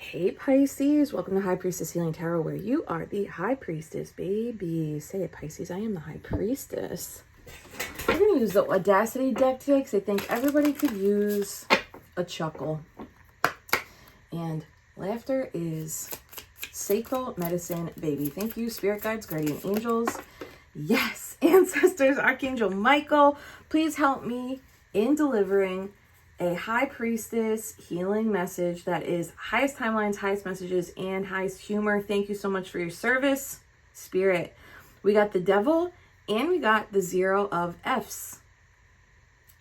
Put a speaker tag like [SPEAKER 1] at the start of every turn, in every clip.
[SPEAKER 1] Hey Pisces, welcome to High Priestess Healing Tarot, where you are the High Priestess, baby. Say it, Pisces, I am the High Priestess. We're going to use the Audacity deck today because I think everybody could use a chuckle. And laughter is sacral medicine, baby. Thank you, spirit guides, guardian angels. Yes, ancestors, Archangel Michael, please help me in delivering a High Priestess healing message that is highest timelines, highest messages, and highest humor. Thank you so much for your service, Spirit. We got the Devil and we got the 0 of F's.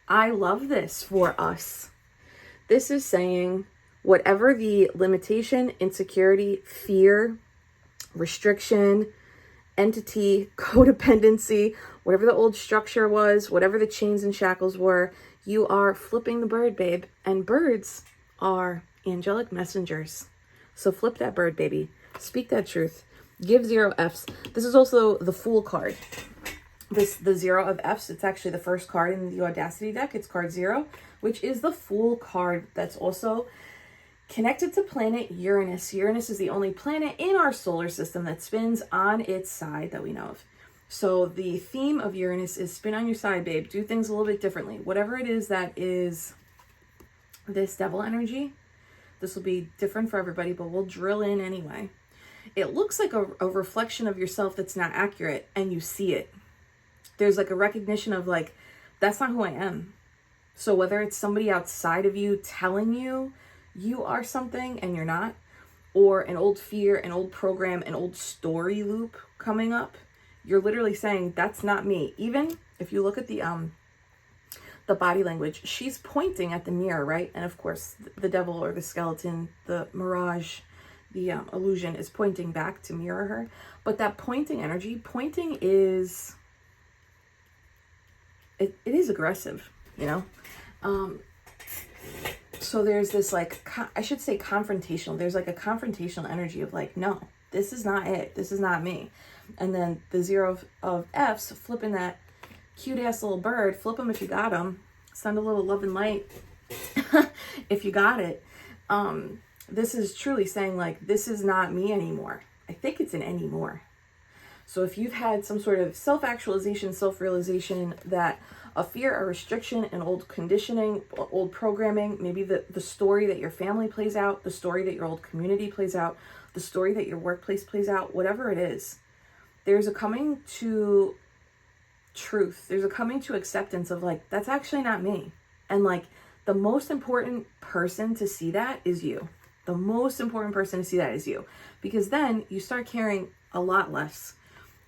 [SPEAKER 1] I love this for us. This is saying whatever the limitation, insecurity, fear, restriction, entity, codependency, whatever the old structure was, whatever the chains and shackles were, you are flipping the bird, babe. And birds are angelic messengers. So flip that bird, baby. Speak that truth. Give 0 F's. This is also the Fool card. The 0 of F's, it's actually the first card in the Audacity deck. It's card 0, which is the Fool card that's also connected to planet Uranus. Uranus is the only planet in our solar system that spins on its side that we know of. So the theme of Uranus is spin on your side, babe. Do things a little bit differently. Whatever it is that is this devil energy, this will be different for everybody, but we'll drill in anyway. It looks like a reflection of yourself that's not accurate, and you see it. There's like a recognition of like, that's not who I am. So whether it's somebody outside of you telling you you are something and you're not, or an old fear, an old program, an old story loop coming up, you're literally saying, that's not me. Even if you look at the body language, she's pointing at the mirror, right? And of course, the devil or the skeleton, the mirage, the illusion is pointing back to mirror her. But that pointing energy, pointing is, it is aggressive, you know? So there's this like, I should say confrontational. There's like a confrontational energy of like, no, this is not it. This is not me. And then the 0 of F's, flipping that cute ass little bird, flip them if you got them. Send a little love and light if you got it. This is truly saying like, this is not me anymore. I think it's an anymore. So if you've had some sort of self-actualization, self-realization that a fear, a restriction, an old conditioning, old programming, maybe the story that your family plays out, the story that your old community plays out, the story that your workplace plays out, whatever it is, there's a coming to truth. There's a coming to acceptance of like, that's actually not me. And like the most important person to see that is you. The most important person to see that is you. Because then you start caring a lot less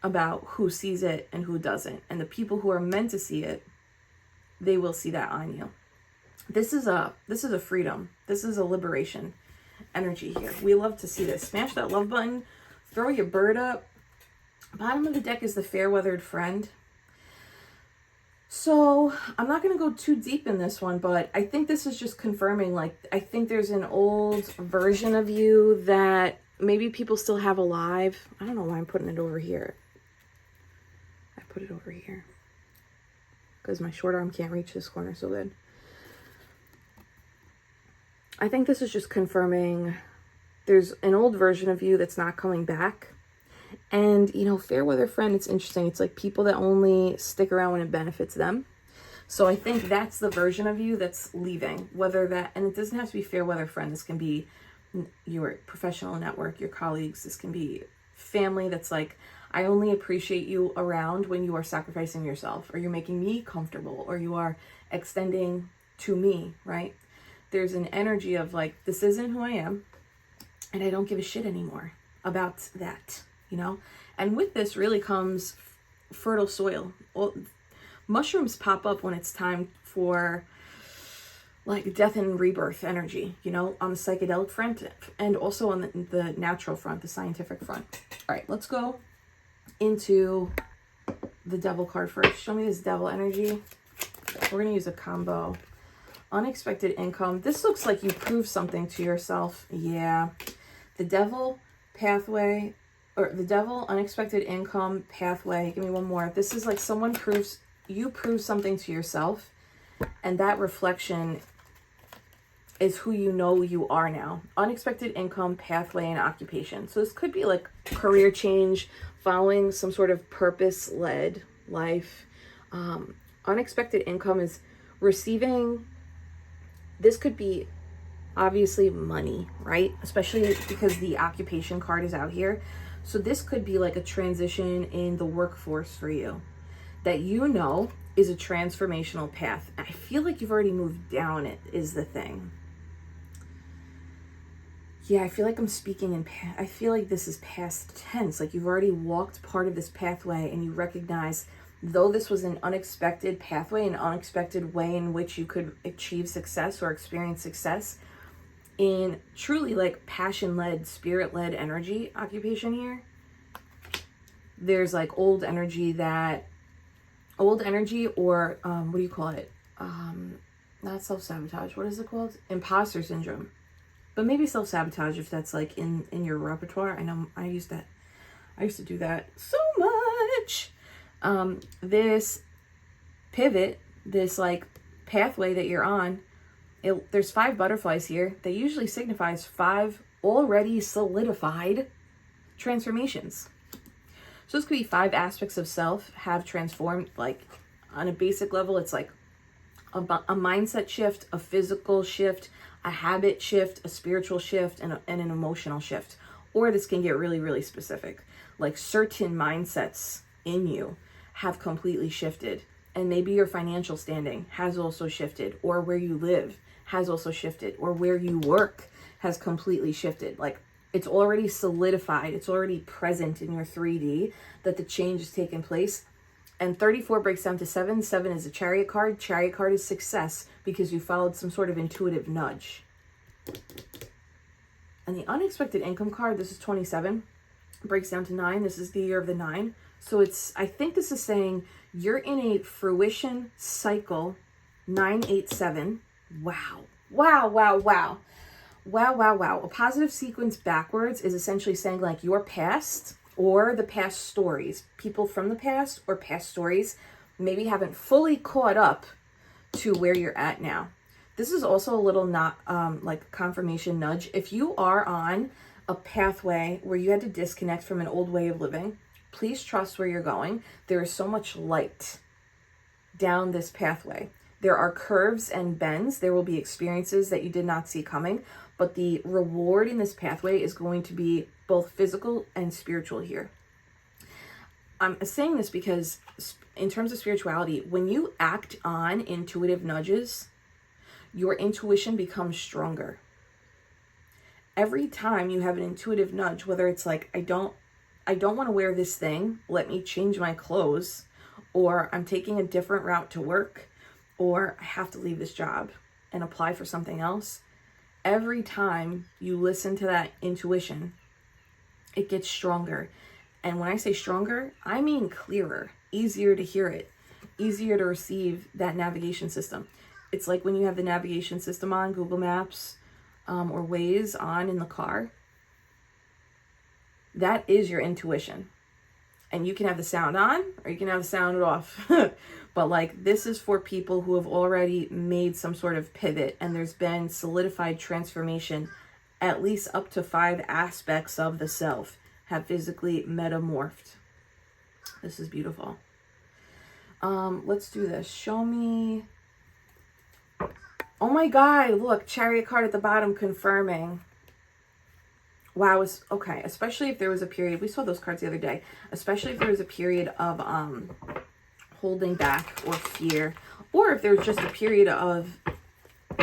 [SPEAKER 1] about who sees it and who doesn't. And the people who are meant to see it, they will see that on you. This is a freedom. This is a liberation energy here. We love to see this. Smash that love button. Throw your bird up. Bottom of the deck is the fair-weathered friend. So I'm not going to go too deep in this one, but I think this is just confirming, like, I think there's an old version of you that maybe people still have alive. I don't know why I'm putting it over here. I put it over here because my short arm can't reach this corner so good. I think this is just confirming there's an old version of you that's not coming back. And, you know, fair weather friend, it's interesting. It's like people that only stick around when it benefits them. So I think that's the version of you that's leaving. Whether that, and it doesn't have to be fair weather friend. This can be your professional network, your colleagues. This can be family that's like, I only appreciate you around when you are sacrificing yourself, or you're making me comfortable, or you are extending to me, right? There's an energy of like, this isn't who I am, and I don't give a shit anymore about that. You know, and with this really comes fertile soil. Well, mushrooms pop up when it's time for like death and rebirth energy, you know, on the psychedelic front and also on the natural front, the scientific front. All right, let's go into the devil card first. Show me this devil energy. We're going to use a combo. Unexpected income. This looks like you proved something to yourself. Yeah. The devil pathway. Or the devil, unexpected income, pathway. Give me one more. This is like someone proves, you prove something to yourself. And that reflection is who you know you are now. Unexpected income, pathway, and occupation. So this could be like career change, following some sort of purpose-led life. Unexpected income is receiving, this could be obviously money, right? Especially because the occupation card is out here. So this could be like a transition in the workforce for you that you know is a transformational path. I feel like you've already moved down it, is the thing. Yeah, I feel like I'm speaking in, I feel like this is past tense. Like you've already walked part of this pathway and you recognize, though this was an unexpected pathway, an unexpected way in which you could achieve success or experience success in truly like passion-led, spirit-led energy occupation here. There's like old energy or what do you call it? Not self-sabotage. What is it called? Imposter syndrome. But maybe self-sabotage if that's like in your repertoire. I know I used to do that so much. This pivot, this like pathway that you're on, there's 5 butterflies here. That usually signifies 5 already solidified transformations. So this could be 5 aspects of self have transformed. Like on a basic level, it's like a mindset shift, a physical shift, a habit shift, a spiritual shift, and an emotional shift. Or this can get really, really specific. Like certain mindsets in you have completely shifted. And maybe your financial standing has also shifted, or where you live has also shifted, or where you work has completely shifted. Like it's already solidified, it's already present in your 3D that the change has taken place. And 34 breaks down to 7. 7 is a Chariot card. Chariot card is success because you followed some sort of intuitive nudge. And the unexpected income card, this is 27, breaks down to 9. This is the year of the 9. So I think this is saying you're in a fruition cycle, 987. Wow. Wow, wow, wow. Wow, wow, wow. A positive sequence backwards is essentially saying like your past or the past stories, people from the past or past stories maybe haven't fully caught up to where you're at now. This is also a little not like confirmation nudge. If you are on a pathway where you had to disconnect from an old way of living, please trust where you're going. There is so much light down this pathway. There are curves and bends. There will be experiences that you did not see coming, but the reward in this pathway is going to be both physical and spiritual here. I'm saying this because in terms of spirituality, when you act on intuitive nudges, your intuition becomes stronger. Every time you have an intuitive nudge, whether it's like, I don't want to wear this thing, let me change my clothes, or I'm taking a different route to work, or I have to leave this job and apply for something else. Every time you listen to that intuition, it gets stronger. And when I say stronger, I mean clearer, easier to hear it, easier to receive that navigation system. It's like when you have the navigation system on Google Maps or Waze on in the car. That is your intuition. And you can have the sound on or you can have the sound off. But like this is for people who have already made some sort of pivot and there's been solidified transformation. At least up to 5 aspects of the self have physically metamorphed. This is beautiful. Let's do this. Show me. Oh my God, look, Chariot card at the bottom confirming. Wow, it's okay, especially if there was a period, we saw those cards the other day, especially if there was a period of holding back or fear, or if there was just a period of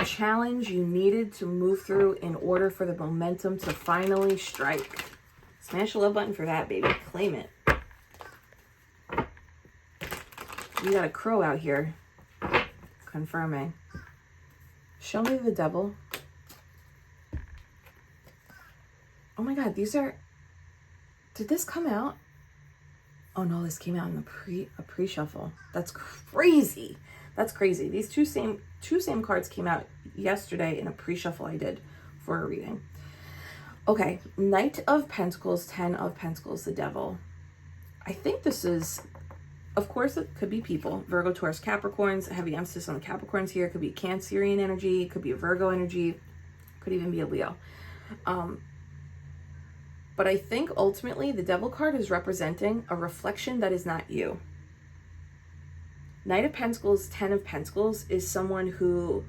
[SPEAKER 1] challenge you needed to move through in order for the momentum to finally strike. Smash the love button for that, baby. Claim it. You got a crow out here confirming. Show me the devil. Oh my God, these are, did this come out? Oh no, this came out in a pre-shuffle. That's crazy. That's crazy. These two same cards came out yesterday in a pre-shuffle I did for a reading. Okay, Knight of Pentacles, 10 of Pentacles, the devil. I think this is, of course, it could be people. Virgo, Taurus, Capricorns, heavy emphasis on the Capricorns here. It could be Cancerian energy. It could be a Virgo energy. Could even be a Leo. But I think ultimately the Devil card is representing a reflection that is not you. Knight of Pentacles, Ten of Pentacles is someone who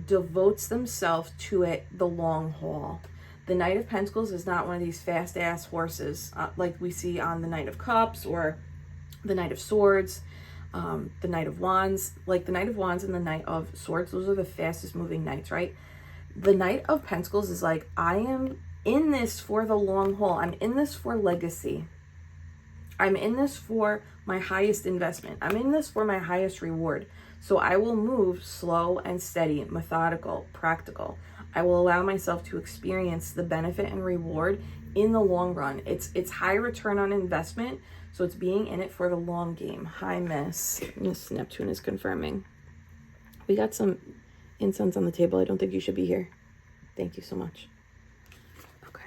[SPEAKER 1] devotes themselves to it the long haul. The Knight of Pentacles is not one of these fast-ass horses like we see on the Knight of Cups or the Knight of Swords, the Knight of Wands. Like the Knight of Wands and the Knight of Swords, those are the fastest moving knights, right? The Knight of Pentacles is like, I am in this for the long haul. I'm in this for legacy. I'm in this for my highest investment. I'm in this for my highest reward. So I will move slow and steady, methodical, practical. I will allow myself to experience the benefit and reward in the long run. It's high return on investment, so it's being in it for the long game. Hi, Miss. Miss Neptune is confirming. We got some incense on the table. I don't think you should be here. Thank you so much. Okay.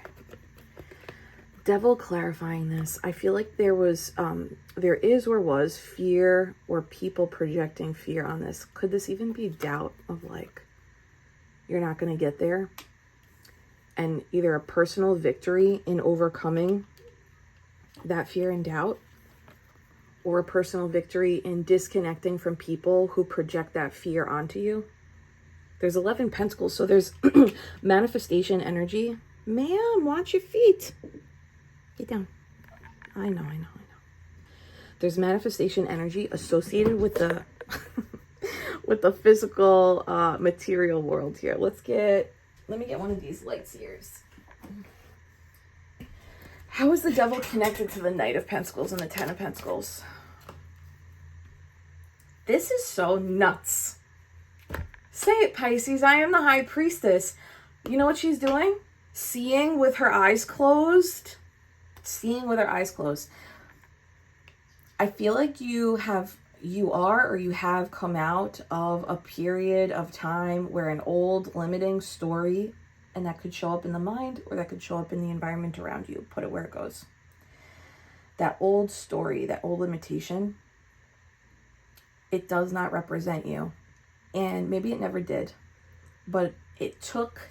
[SPEAKER 1] Devil clarifying this. I feel like there was, there is or was fear or people projecting fear on this. Could this even be doubt of like, you're not going to get there? And either a personal victory in overcoming that fear and doubt, or a personal victory in disconnecting from people who project that fear onto you. There's 11 Pentacles, so there's manifestation energy. Ma'am, watch your feet. Get down. I know. There's manifestation energy associated with the with the physical material world here. Let me get one of these light seers. How is the Devil connected to the Knight of Pentacles and the Ten of Pentacles? This is so nuts. Say it, Pisces. I am the High Priestess. You know what she's doing? Seeing with her eyes closed. Seeing with her eyes closed. I feel like you have come out of a period of time where an old limiting story, and that could show up in the mind or that could show up in the environment around you. Put it where it goes. That old story, that old limitation, it does not represent you. And maybe it never did. But it took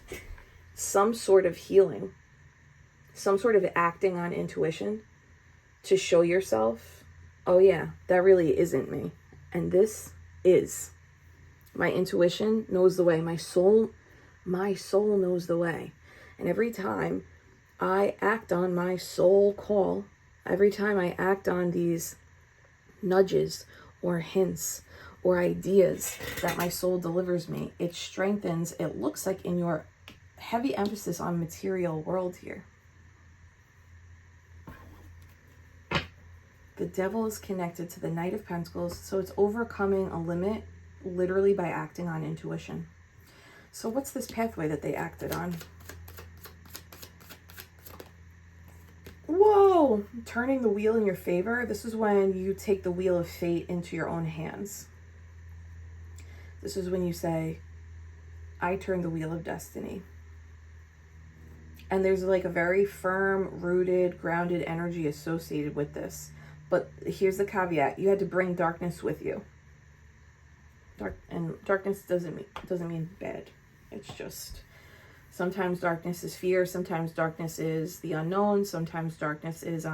[SPEAKER 1] some sort of healing, some sort of acting on intuition to show yourself, oh yeah, that really isn't me. And this is. My intuition knows the way. My soul knows the way. And every time I act on my soul call, every time I act on these nudges or hints or ideas that my soul delivers me, it strengthens, it looks like in your heavy emphasis on material world here. The Devil is connected to the Knight of Pentacles, so it's overcoming a limit literally by acting on intuition. So what's this pathway that they acted on? Whoa! Turning the wheel in your favor. This is when you take the wheel of fate into your own hands. This is when you say, I turn the wheel of destiny. And there's like a very firm, rooted, grounded energy associated with this. But here's the caveat. You had to bring darkness with you. Darkness doesn't mean bad. It's just, sometimes darkness is fear. Sometimes darkness is the unknown. Sometimes darkness is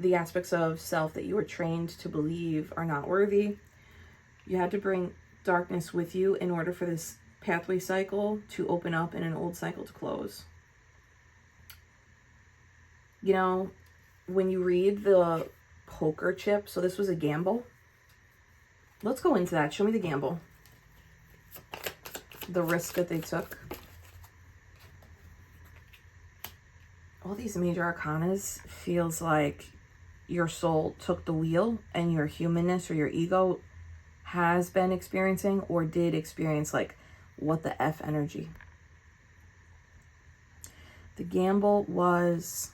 [SPEAKER 1] the aspects of self that you were trained to believe are not worthy. You had to bring darkness with you in order for this pathway cycle to open up and an old cycle to close. You know, when you read the poker chip, so this was a gamble. Let's go into that. Show me the gamble. The risk that they took. All these major arcanas feels like your soul took the wheel and your humanness or your ego has been experiencing or did experience like what the F energy. The gamble was,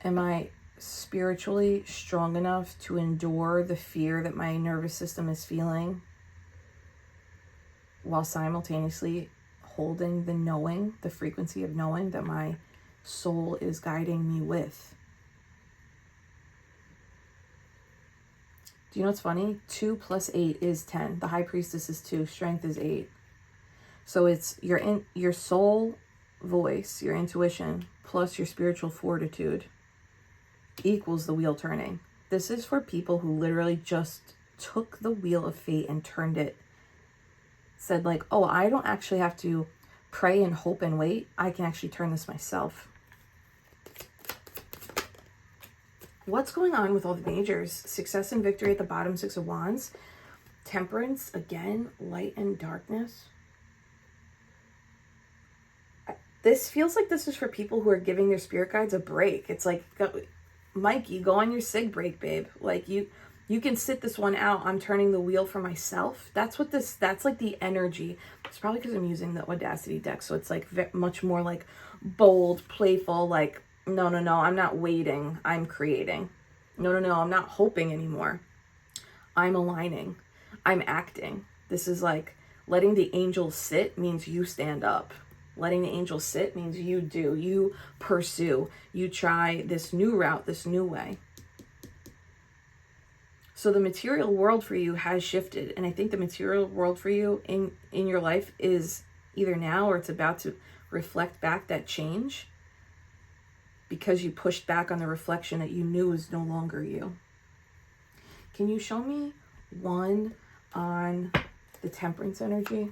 [SPEAKER 1] am I spiritually strong enough to endure the fear that my nervous system is feeling while simultaneously holding the knowing, the frequency of knowing that my soul is guiding me with? Do you know what's funny? 2 plus 8 is 10. The High Priestess is 2. Strength is 8. So it's your soul voice, your intuition, plus your spiritual fortitude equals the wheel turning. This is for people who literally just took the wheel of fate and turned it. Said like, oh, I don't actually have to pray and hope and wait. I can actually turn this myself. What's going on with all the majors? Success and victory at the bottom, 6 of Wands. Temperance, again, light and darkness. This feels like this is for people who are giving their spirit guides a break. It's like, Mikey, go on your sig break, babe. Like, you can sit this one out. I'm turning the wheel for myself. That's like the energy. It's probably because I'm using the Audacity deck. So it's like much more like bold, playful, like, no, I'm not waiting. I'm creating. No, I'm not hoping anymore. I'm aligning. I'm acting. This is like letting the angels sit means you stand up. Letting the angels sit means you do. You pursue. You try this new route, this new way. So the material world for you has shifted. And I think the material world for you in your life is either now or it's about to reflect back that change, because you pushed back on the reflection that you knew was no longer you. Can you show me one on the temperance energy?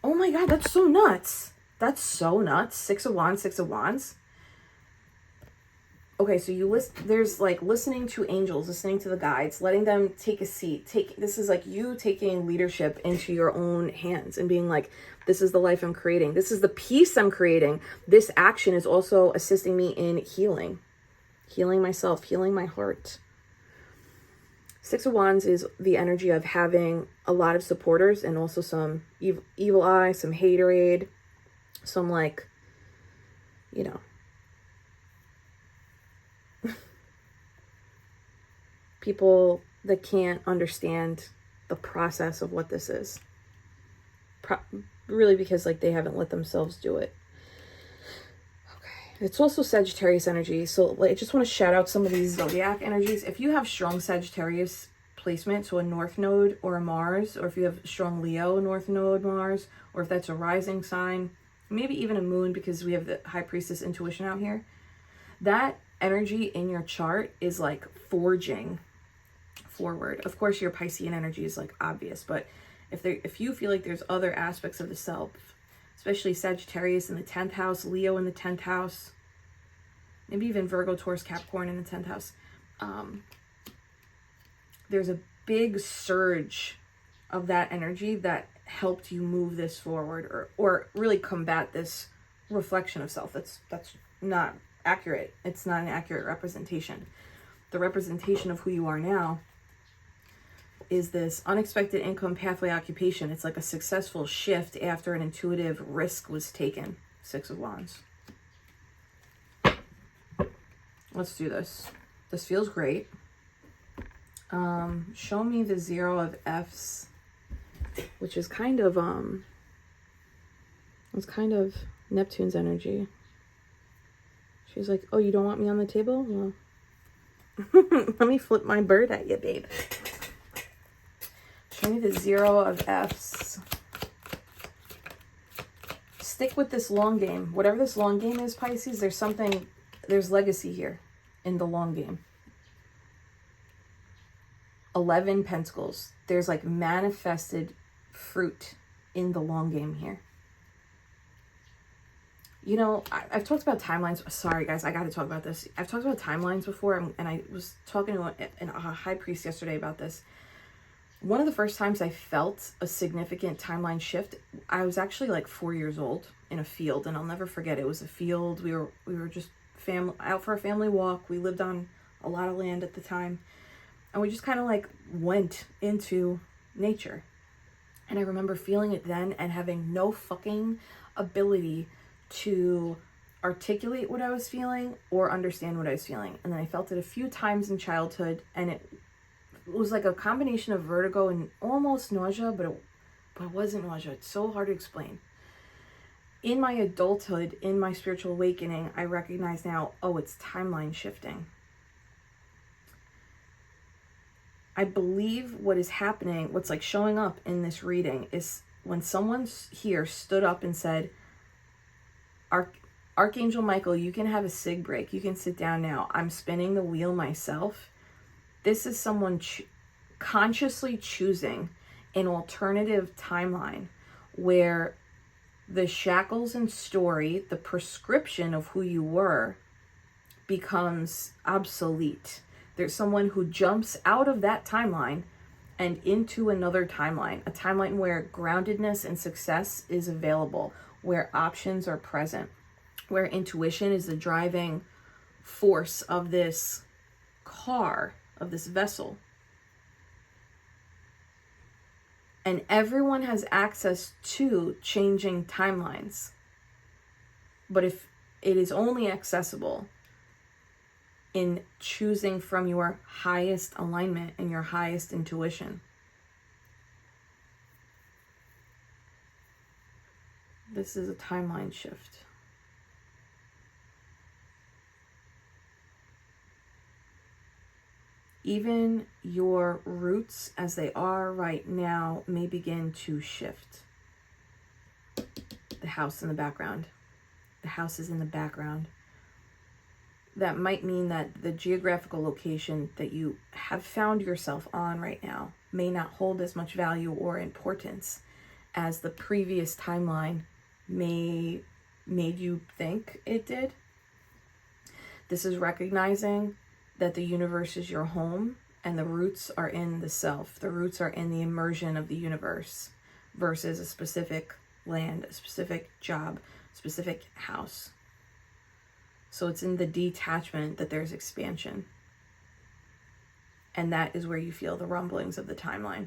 [SPEAKER 1] Oh my God, that's so nuts. That's so nuts. 6 of Wands, 6 of Wands. Okay, so there's like listening to angels, listening to the guides, letting them take a seat. This is like you taking leadership into your own hands and being like, this is the life I'm creating. This is the peace I'm creating. This action is also assisting me in healing myself, healing my heart. 6 of Wands is the energy of having a lot of supporters and also some evil eye, some haterade, some like, you know, people that can't understand the process of what this is. Really because like they haven't let themselves do it. Okay. It's also Sagittarius energy. So I just want to shout out some of these zodiac energies. If you have strong Sagittarius placement, so a North Node or a Mars, or if you have strong Leo, North Node, Mars, or if that's a rising sign, maybe even a moon because we have the High Priestess intuition out here. That energy in your chart is like forging forward. Of course, your Piscean energy is like obvious, but if you feel like there's other aspects of the self, especially Sagittarius in the 10th house, Leo in the 10th house, maybe even Virgo, Taurus, Capricorn in the 10th house, there's a big surge of that energy that helped you move this forward or really combat this reflection of self. That's not accurate. It's not an accurate representation. The representation of who you are now is this unexpected income pathway occupation. It's like a successful shift after an intuitive risk was taken. 6 of Wands. Let's do this. This feels great. Show me the 0 of F's, which is kind of it's kind of Neptune's energy. She's like, oh, you don't want me on the table? Well, let me flip my bird at you, babe. Show me the 0 of F's. Stick with this long game. Whatever this long game is, Pisces, there's legacy here in the long game. 11 Pentacles. There's like manifested fruit in the long game here. You know, I've talked about timelines. Sorry, guys, I got to talk about this. I've talked about timelines before, and I was talking to a high priest yesterday about this. One of the first times I felt a significant timeline shift, I was actually like 4 years old in a field, and I'll never forget. It was a field. We were just out for a family walk. We lived on a lot of land at the time, and we just kind of like went into nature. And I remember feeling it then and having no fucking ability to articulate what I was feeling or understand what I was feeling. And then I felt it a few times in childhood, and it was like a combination of vertigo and almost nausea, but it wasn't nausea. It's so hard to explain. In my adulthood, in my spiritual awakening, I recognize now, oh, it's timeline shifting. I believe what is happening, what's like showing up in this reading is when someone here stood up and said, Archangel Michael, you can have a cig break. You can sit down now. I'm spinning the wheel myself. This is someone consciously choosing an alternative timeline where the shackles and story, the prescription of who you were, becomes obsolete. There's someone who jumps out of that timeline and into another timeline, a timeline where groundedness and success is available, where options are present, where intuition is the driving force of this car, of this vessel. And everyone has access to changing timelines. But if it is only accessible in choosing from your highest alignment and your highest intuition. This is a timeline shift. Even your roots as they are right now may begin to shift. The house in the background. The house is in the background. That might mean that the geographical location that you have found yourself on right now may not hold as much value or importance as the previous timeline made you think it did. This is recognizing that the universe is your home and the roots are in the self. The roots are in the immersion of the universe versus a specific land, a specific job, specific house. So it's in the detachment that there's expansion. And that is where you feel the rumblings of the timeline.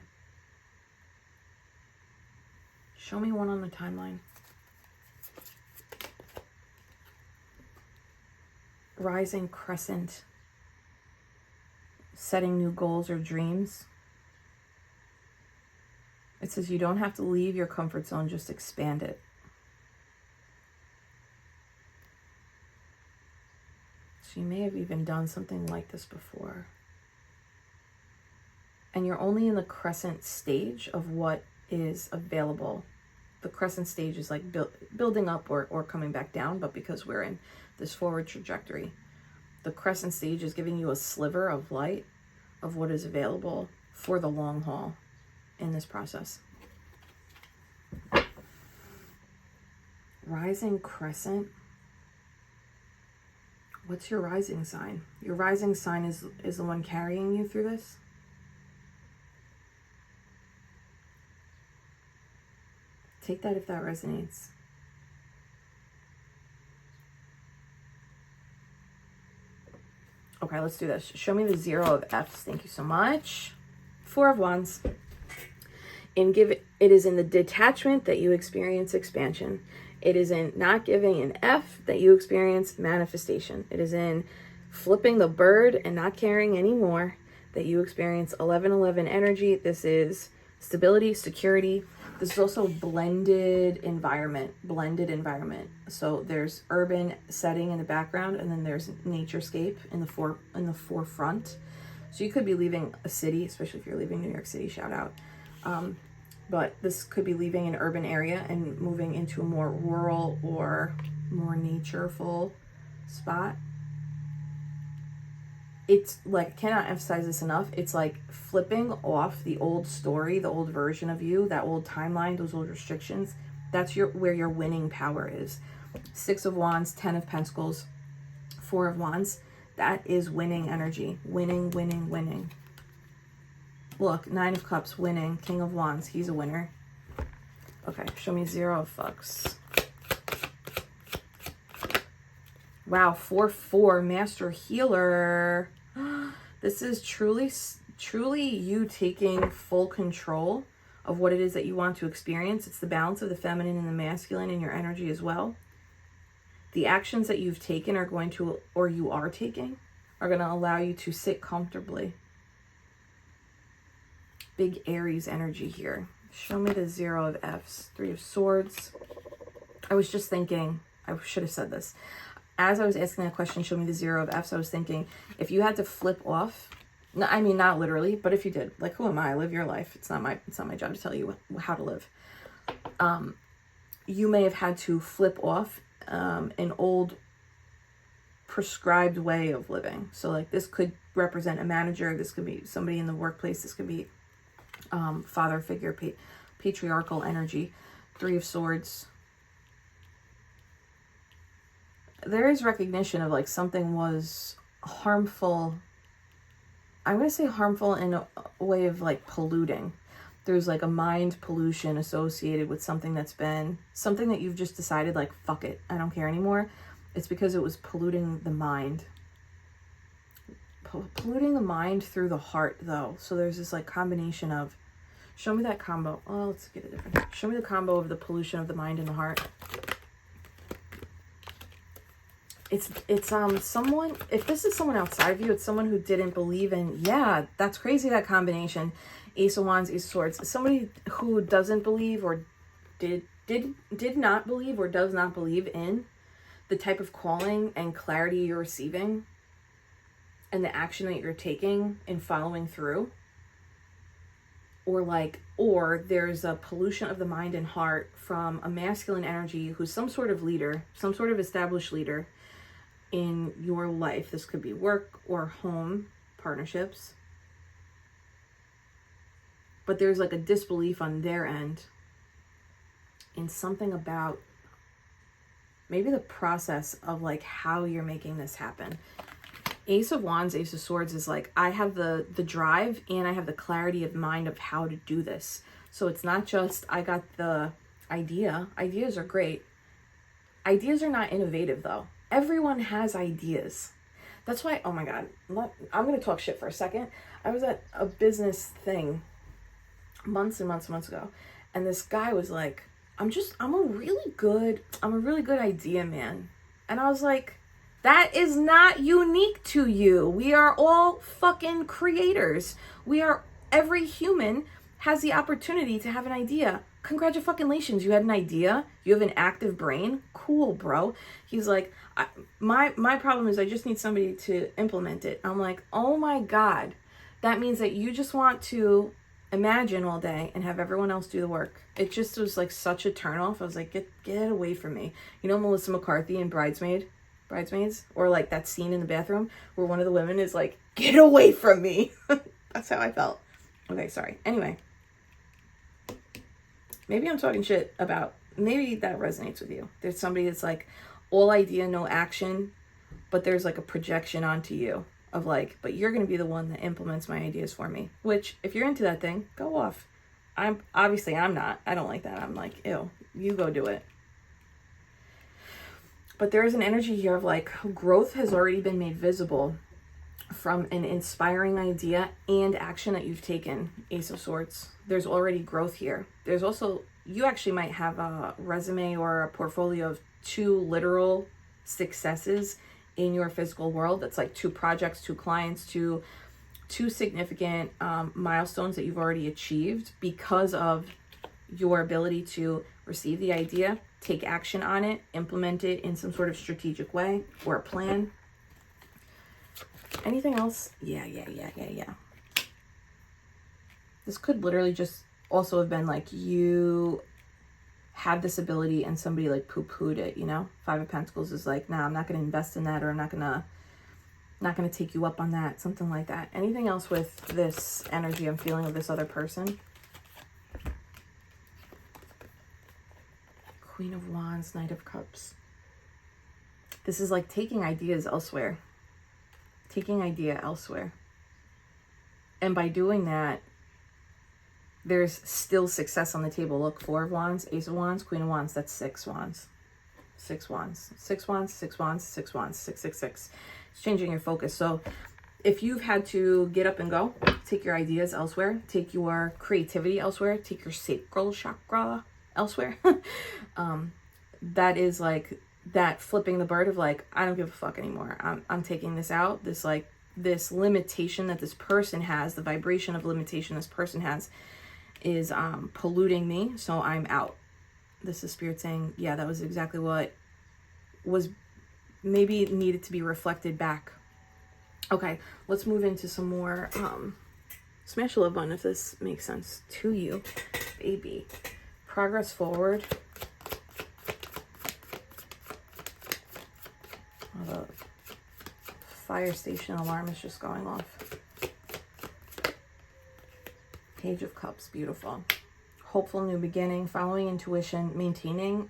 [SPEAKER 1] Show me one on the timeline. Rising crescent. Setting new goals or dreams. It says you don't have to leave your comfort zone, just expand it. So you may have even done something like this before. And you're only in the crescent stage of what is available. The crescent stage is like building up or coming back down, but because we're in this forward trajectory, the crescent stage is giving you a sliver of light of what is available for the long haul in this process. Rising crescent. What's your rising sign? Your rising sign is the one carrying you through this. Take that if that resonates. Okay, let's do this. Show me the 0 of F's. Thank you so much. 4 of Wands. It is in the detachment that you experience expansion. It is in not giving an F that you experience manifestation. It is in flipping the bird and not caring anymore that you experience 1111 energy. This is stability, security. This is also blended environment. So there's urban setting in the background, and then there's naturescape in the forefront. So you could be leaving a city, especially if you're leaving New York City, shout out. But this could be leaving an urban area and moving into a more rural or more natureful spot. It's like, cannot emphasize this enough. It's like flipping off the old story, the old version of you, that old timeline, those old restrictions. That's where your winning power is. 6 of Wands, 10 of Pentacles, 4 of Wands. That is winning energy. Winning, winning, winning. Look, 9 of Cups, winning. King of Wands, he's a winner. Okay, show me 0 of Fucks. Wow, 4-4, Master Healer. This is truly you taking full control of what it is that you want to experience. It's the balance of the feminine and the masculine in your energy as well. The actions that you've taken are going to, or you are taking, are going to allow you to sit comfortably. Big Aries energy here. Show me the 0 of F's. 3 of Swords. I was just thinking, I should have said this. As I was asking that question, show me the 0 of F's, I was thinking, if you had to flip off No, I mean, not literally, but if you did, like, who am I? Live your life. It's not my job to tell you how to live. You may have had to flip off an old prescribed way of living. So like this could represent a manager. This could be somebody in the workplace. This could be father figure, patriarchal energy. 3 of Swords. There is recognition of like something was harmful. I'm going to say harmful in a way of like polluting. There's like a mind pollution associated with something that's been, something that you've just decided like, fuck it, I don't care anymore. It's because it was polluting the mind. Polluting the mind through the heart though. So there's this like combination of, show me that combo. Oh, let's get a different, show me the combo of the pollution of the mind and the heart. It's someone, if this is someone outside of you, it's someone who didn't believe in, yeah, that's crazy, that combination. Ace of Wands, Ace of Swords. Somebody who doesn't believe or did not believe or does not believe in the type of calling and clarity you're receiving and the action that you're taking and following through. Or there's a pollution of the mind and heart from a masculine energy who's some sort of leader, some sort of established leader in your life. This could be work or home partnerships. But there's like a disbelief on their end in something about maybe the process of like how you're making this happen. Ace of Wands, Ace of Swords is like, I have the drive and I have the clarity of mind of how to do this. So it's not just, I got the idea. Ideas are great. Ideas are not innovative though. Everyone has ideas. That's why, oh my God, I'm going to talk shit for a second. I was at a business thing months and months and months ago. And this guy was like, I'm a really good idea man. And I was like, that is not unique to you. We are all fucking creators. Every human has the opportunity to have an idea. Congratulations, you had an idea. You have an active brain. Cool, bro. He's like, my problem is I just need somebody to implement it. I'm like, oh my God. That means that you just want to imagine all day and have everyone else do the work. It just was like such a turnoff. I was like, get away from me. You know Melissa McCarthy in Bridesmaids? Or like that scene in the bathroom where one of the women is like, get away from me. That's how I felt. Okay, sorry. Anyway. Maybe I'm talking shit about, maybe that resonates with you. There's somebody that's like, all idea, no action, but there's like a projection onto you of like, but you're going to be the one that implements my ideas for me. Which, if you're into that thing, go off. I'm not. I don't like that. I'm like, ew, you go do it. But there is an energy here of like, growth has already been made visible from an inspiring idea and action that you've taken, Ace of Swords. There's already growth here. There's also, you actually might have a resume or a portfolio of 2 literal successes in your physical world. That's like 2 projects, 2 clients, 2 significant milestones that you've already achieved because of your ability to receive the idea, take action on it, implement it in some sort of strategic way or a plan. Anything else? Yeah. This could literally just also have been like you had this ability and somebody like poo-pooed it, you know? 5 of Pentacles is like, nah, I'm not going to invest in that, or I'm not going to take you up on that, something like that. Anything else with this energy I'm feeling of this other person? Queen of Wands, Knight of Cups. This is like taking ideas elsewhere. Taking idea elsewhere. And by doing that, there's still success on the table. Look, 4 of Wands, Ace of Wands, Queen of Wands. That's 6 wands. 6 wands. 6 wands, 6 wands, 6 wands, 666. It's changing your focus. So if you've had to get up and go, take your ideas elsewhere, take your creativity elsewhere, take your sacral chakra elsewhere. That is like that flipping the bird of like, I don't give a fuck anymore. I'm taking this out. This limitation that this person has, the vibration of limitation this person has is polluting me. So I'm out. This is Spirit saying, yeah, that was exactly what was maybe needed to be reflected back Okay, let's move into some more smash a love button if this makes sense to you, baby. Progress forward. Oh, the fire station alarm is just going off. Page of Cups, beautiful. Hopeful new beginning, following intuition, maintaining.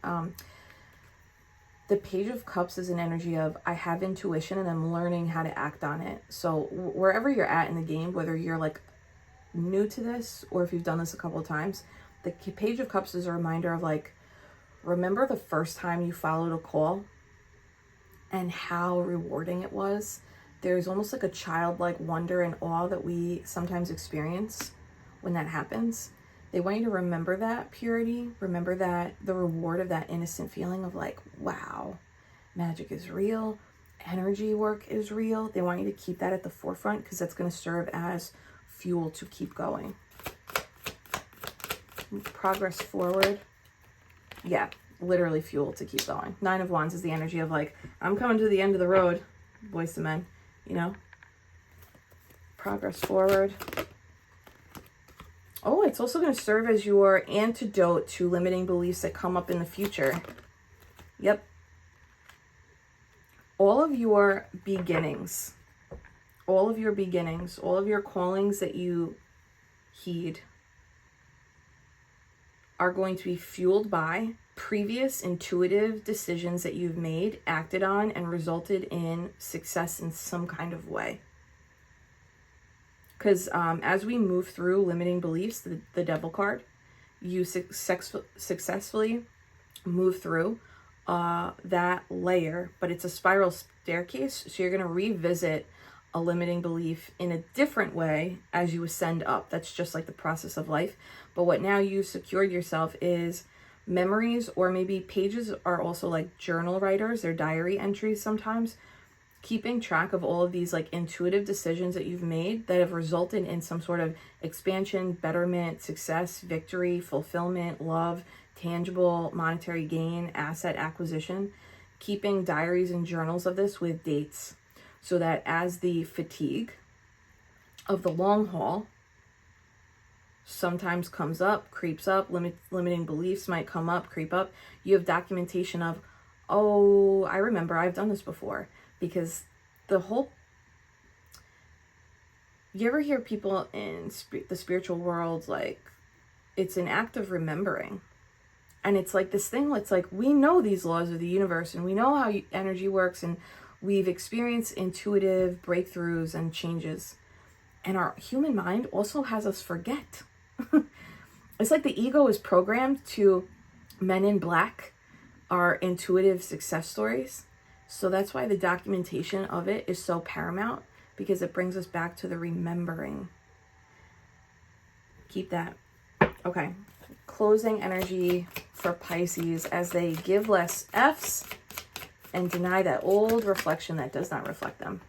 [SPEAKER 1] The Page of Cups is an energy of I have intuition and I'm learning how to act on it. So wherever you're at in the game, whether you're like new to this or if you've done this a couple of times, the Page of Cups is a reminder of like, remember the first time you followed a call and how rewarding it was. There's almost like a childlike wonder and awe that we sometimes experience when that happens. They want you to remember that purity, remember that the reward of that innocent feeling of like, wow, magic is real, energy work is real. They want you to keep that at the forefront because that's going to serve as fuel to keep going. Progress forward. Yeah, literally fuel to keep going. Nine of Wands is the energy of like, I'm coming to the end of the road, boys to men, you know? Progress forward. Oh, it's also going to serve as your antidote to limiting beliefs that come up in the future. Yep. All of your beginnings, all of your callings that you heed are going to be fueled by previous intuitive decisions that you've made, acted on, and resulted in success in some kind of way. Because as we move through limiting beliefs, the Devil card, you successfully move through that layer, but it's a spiral staircase. So you're going to revisit a limiting belief in a different way as you ascend up. That's just like the process of life. But what now you've secured yourself is memories, or maybe pages are also like journal writers, they're diary entries sometimes. Keeping track of all of these like intuitive decisions that you've made that have resulted in some sort of expansion, betterment, success, victory, fulfillment, love, tangible, monetary gain, asset acquisition. Keeping diaries and journals of this with dates so that as the fatigue of the long haul sometimes comes up, creeps up, limiting beliefs might come up, creep up, you have documentation of, oh, I remember I've done this before. Because the whole, you ever hear people in the spiritual world, like, it's an act of remembering. And it's like this thing, it's like, we know these laws of the universe and we know how energy works and we've experienced intuitive breakthroughs and changes. And our human mind also has us forget. It's like the ego is programmed to Men in Black, our intuitive success stories. So that's why the documentation of it is so paramount, because it brings us back to the remembering. Keep that. Okay. Closing energy for Pisces as they give less F's and deny that old reflection that does not reflect them.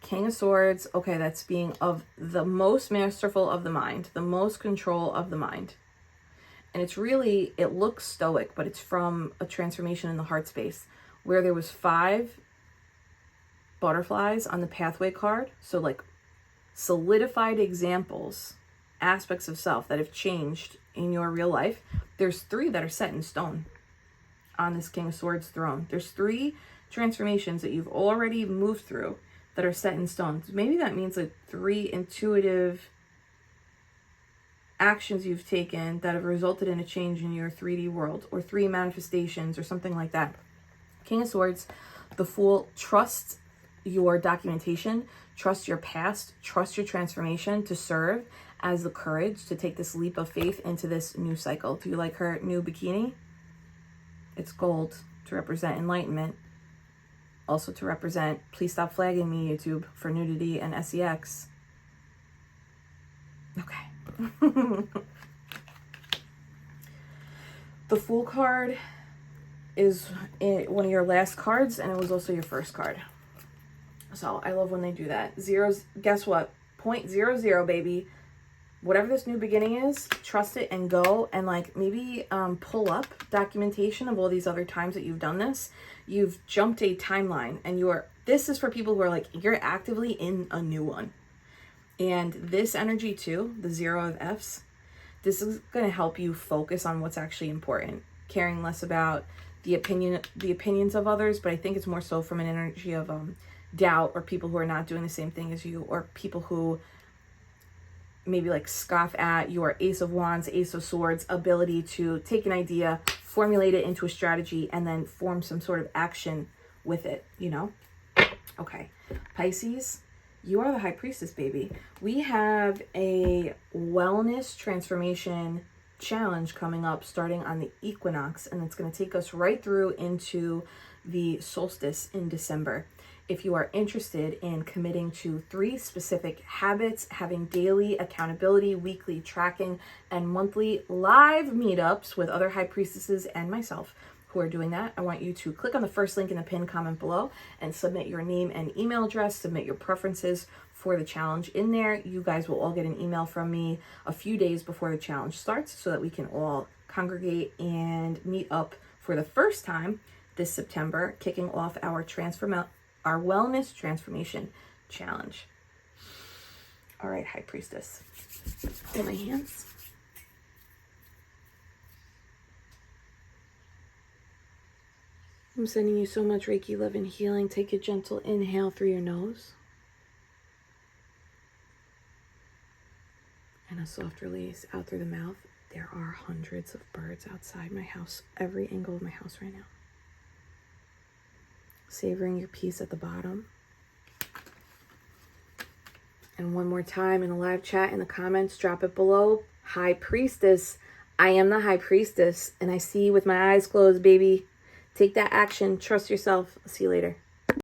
[SPEAKER 1] King of Swords. Okay, that's being of the most masterful of the mind, the most control of the mind. And it's really, it looks stoic, but it's from a transformation in the heart space where there was 5 butterflies on the pathway card. So like solidified examples, aspects of self that have changed in your real life. There's 3 that are set in stone on this King of Swords throne. There's 3 transformations that you've already moved through that are set in stone. So maybe that means like 3 intuitive actions you've taken that have resulted in a change in your 3D world, or 3 manifestations or something like that. King of Swords, the Fool, trust your documentation, trust your past, trust your transformation to serve as the courage to take this leap of faith into this new cycle. Do you like her new bikini? It's gold to represent enlightenment. Also to represent, please stop flagging me, YouTube, for nudity and sex. Okay. The Fool card is one of your last cards, and it was also your first card. So I love when they do that. Zeros, guess what? 0.00, baby. whatever this new beginning is, trust it and go, and like maybe pull up documentation of all these other times that you've done this. You've jumped a timeline, and this is for people who are like, you're actively in a new one. And this energy too, the 0 of Fs, this is going to help you focus on what's actually important, caring less about the opinions of others, but I think it's more so from an energy of doubt, or people who are not doing the same thing as you, or people who maybe like scoff at your Ace of Wands, Ace of Swords ability to take an idea, formulate it into a strategy, and then form some sort of action with it, you know? Okay, Pisces, you are the High Priestess, baby. We have a wellness transformation challenge coming up starting on the Equinox, and it's going to take us right through into the Solstice in December. If you are interested in committing to 3 specific habits, having daily accountability, weekly tracking, and monthly live meetups with other High Priestesses and myself who are doing that, I want you to click on the first link in the pinned comment below and submit your name and email address, submit your preferences for the challenge in there. You guys will all get an email from me a few days before the challenge starts so that we can all congregate and meet up for the first time this September, kicking off our wellness transformation challenge. All right, High Priestess, hold my hands. I'm sending you so much Reiki love and healing. Take a gentle inhale through your nose. And a soft release out through the mouth. There are hundreds of birds outside my house, every angle of my house right now. Savoring your peace at the bottom. And one more time in the live chat, in the comments, drop it below. High Priestess, I am the High Priestess, and I see you with my eyes closed, baby. Take that action. Trust yourself. I'll see you later.